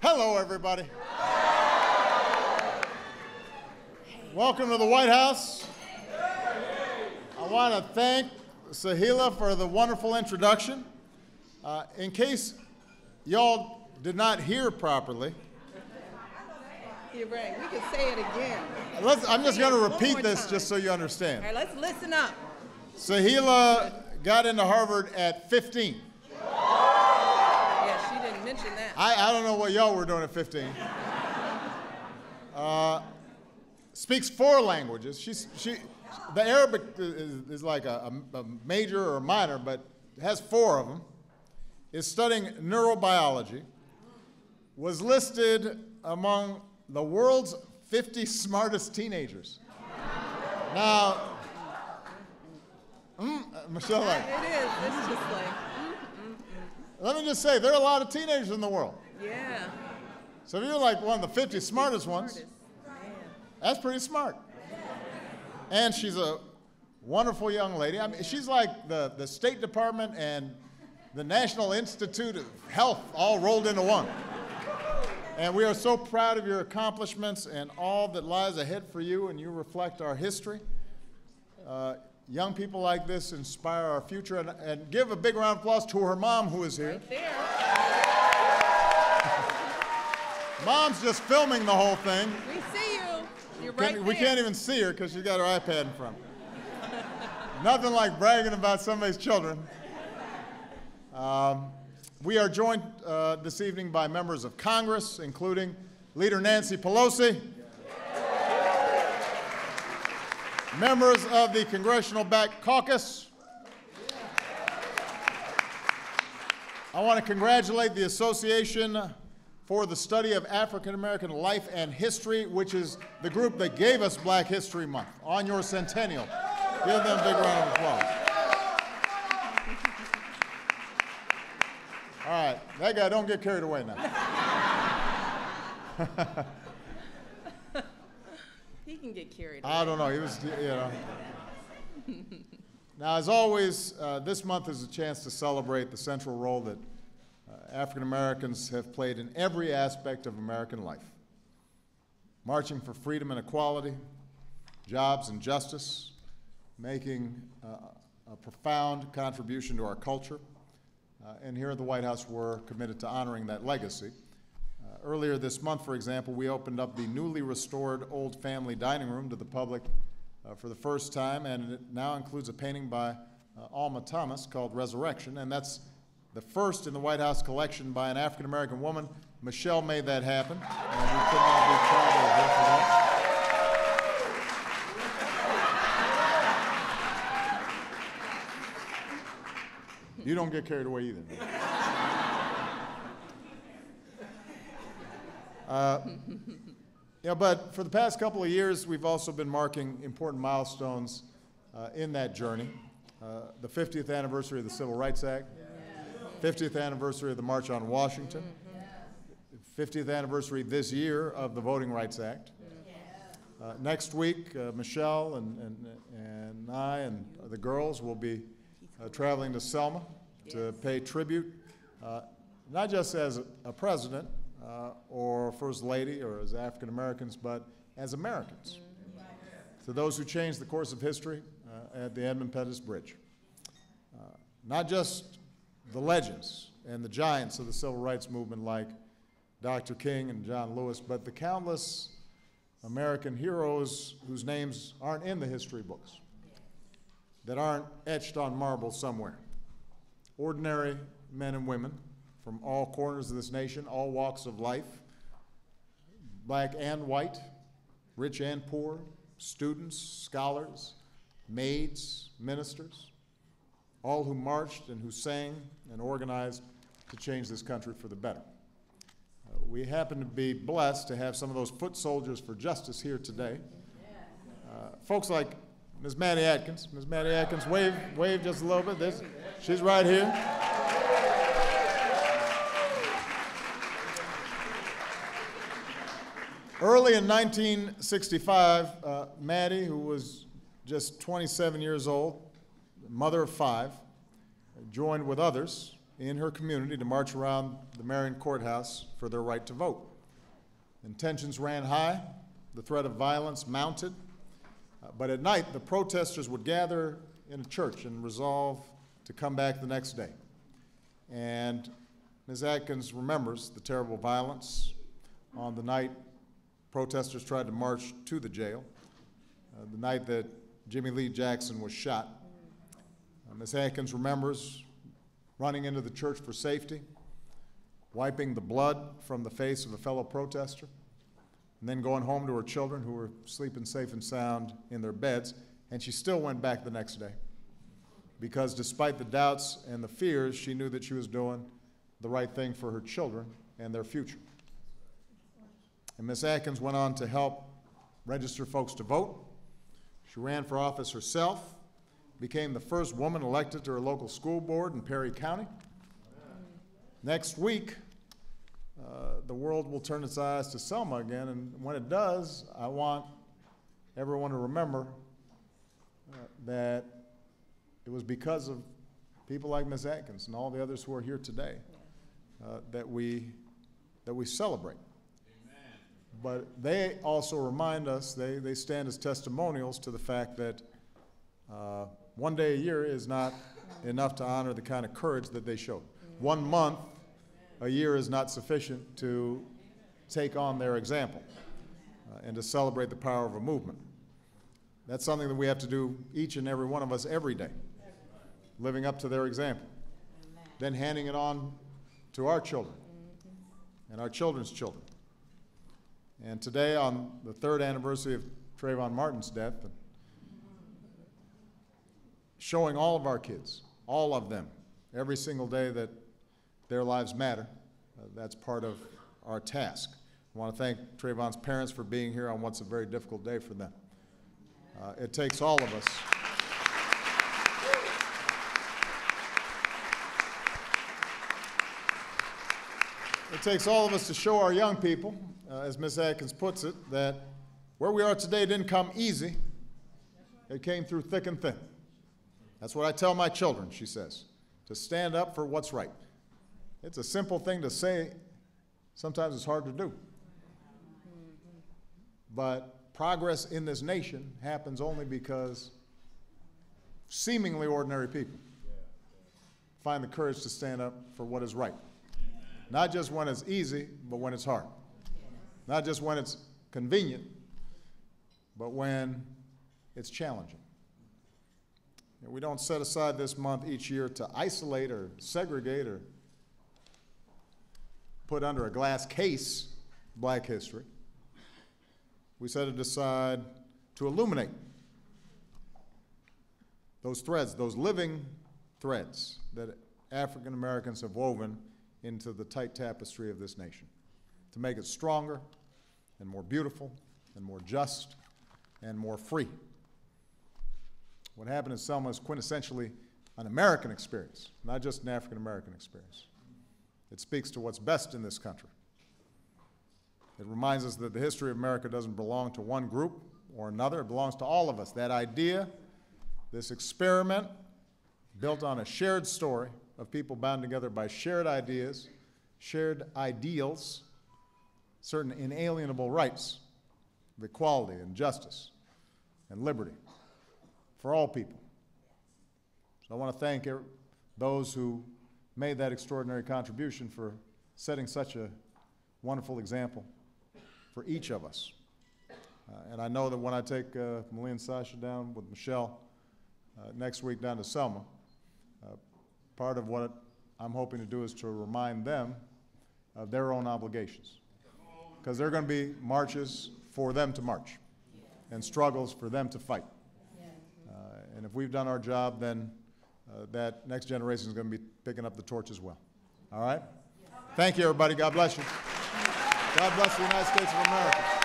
Hello, everybody. Welcome to the White House. I want to thank Sahila for the wonderful introduction. In case y'all did not hear properly, you're right. We can say it again. I'm just going to repeat this just so you understand. All right, let's listen up. Sahila got into Harvard at 15. Yeah, she didn't mention that. I don't know what y'all were doing at 15. Speaks 4 languages. The Arabic is like a major or a minor, but has 4 of them. Is studying neurobiology. Was listed among the world's 50 smartest teenagers. Now, Michelle, It is. It's just like. Let me just say, there are a lot of teenagers in the world. Yeah. So if you're like one of the 50 smartest ones, that's pretty smart. And she's a wonderful young lady. I mean, she's like the State Department and the National Institute of Health all rolled into one. And we are so proud of your accomplishments and all that lies ahead for you, and you reflect our history. Young people like this inspire our future. And give a big round of applause to her mom, who is here. Right there. Mom's just filming the whole thing. We see you. You're right there. We can't even see her because she's got her iPad in front. Nothing like bragging about somebody's children. We are joined this evening by members of Congress, including Leader Nancy Pelosi, members of the Congressional Black Caucus. I want to congratulate the Association for the Study of African American Life and History, which is the group that gave us Black History Month on your centennial. Give them a big round of applause. All right, that guy, don't get carried away now. He can get carried away. I don't know, he was, you know. Now, as always, this month is a chance to celebrate the central role that African Americans have played in every aspect of American life. Marching for freedom and equality, jobs and justice, making a profound contribution to our culture. And here at the White House, we're committed to honoring that legacy. Earlier this month, for example, we opened up the newly restored Old Family Dining Room to the public for the first time, and it now includes a painting by Alma Thomas called Resurrection, and that's the first in the White House collection by an African-American woman. Michelle made that happen, and we could not be prouder of her for that. You don't get carried away either. But for the past couple of years, we've also been marking important milestones in that journey. The 50th anniversary of the Civil Rights Act, 50th anniversary of the March on Washington, 50th anniversary this year of the Voting Rights Act. Next week, Michelle and I and the girls will be traveling to Selma to pay tribute, not just as a president or first lady or as African Americans, but as Americans, to those who changed the course of history at the Edmund Pettus Bridge. Not just the legends and the giants of the civil rights movement like Dr. King and John Lewis, but the countless American heroes whose names aren't in the history books, that aren't etched on marble somewhere. Ordinary men and women from all corners of this nation, all walks of life, black and white, rich and poor, students, scholars, maids, ministers, all who marched and who sang and organized to change this country for the better. We happen to be blessed to have some of those foot soldiers for justice here today. Folks like Ms. Maddie Atkins. Ms. Maddie Atkins, wave just a little bit. She's right here. Early in 1965, Maddie, who was just 27 years old, mother of 5, joined with others in her community to march around the Marion Courthouse for their right to vote. And tensions ran high, the threat of violence mounted, but at night the protesters would gather in a church and resolve to come back the next day. And Ms. Atkins remembers the terrible violence on the night protesters tried to march to the jail, the night that Jimmy Lee Jackson was shot. Ms. Atkins remembers running into the church for safety, wiping the blood from the face of a fellow protester, and then going home to her children who were sleeping safe and sound in their beds, and she still went back the next day because despite the doubts and the fears, she knew that she was doing the right thing for her children and their future. And Ms. Atkins went on to help register folks to vote. She ran for office herself, became the first woman elected to her local school board in Perry County. Next week, the world will turn its eyes to Selma again, and when it does, I want everyone to remember that it was because of people like Ms. Atkins and all the others who are here today that we celebrate. But they also remind us, they stand as testimonials to the fact that one day a year is not enough to honor the kind of courage that they showed. 1 month a year is not sufficient to take on their example and to celebrate the power of a movement. That's something that we have to do, each and every one of us, every day, living up to their example, then handing it on to our children and our children's children. And today, on the 3rd anniversary of Trayvon Martin's death, showing all of our kids, all of them, every single day that their lives matter, that's part of our task. I want to thank Trayvon's parents for being here on what's a very difficult day for them. It takes all of us. It takes all of us to show our young people, as Ms. Atkins puts it, that where we are today didn't come easy. It came through thick and thin. That's what I tell my children, she says, to stand up for what's right. It's a simple thing to say. Sometimes it's hard to do. But progress in this nation happens only because seemingly ordinary people find the courage to stand up for what is right. Not just when it's easy, but when it's hard. Not just when it's convenient, but when it's challenging. And we don't set aside this month each year to isolate or segregate or put under a glass case Black history. We set it aside to illuminate those threads, those living threads that African Americans have woven into the tight tapestry of this nation, to make it stronger and more beautiful and more just and more free. What happened in Selma is quintessentially an American experience, not just an African American experience. It speaks to what's best in this country. It reminds us that the history of America doesn't belong to one group or another, it belongs to all of us. That idea, this experiment, built on a shared story of people bound together by shared ideas, shared ideals, certain inalienable rights of equality and justice and liberty for all people. So I want to thank those who made that extraordinary contribution for setting such a wonderful example for each of us. And I know that when I take Malia and Sasha down with Michelle next week down to Selma, part of what I'm hoping to do is to remind them of their own obligations. Because there are going to be marches for them to march and struggles for them to fight. And if we've done our job, then that next generation is going to be picking up the torch as well. All right? Thank you, everybody. God bless you. God bless the United States of America.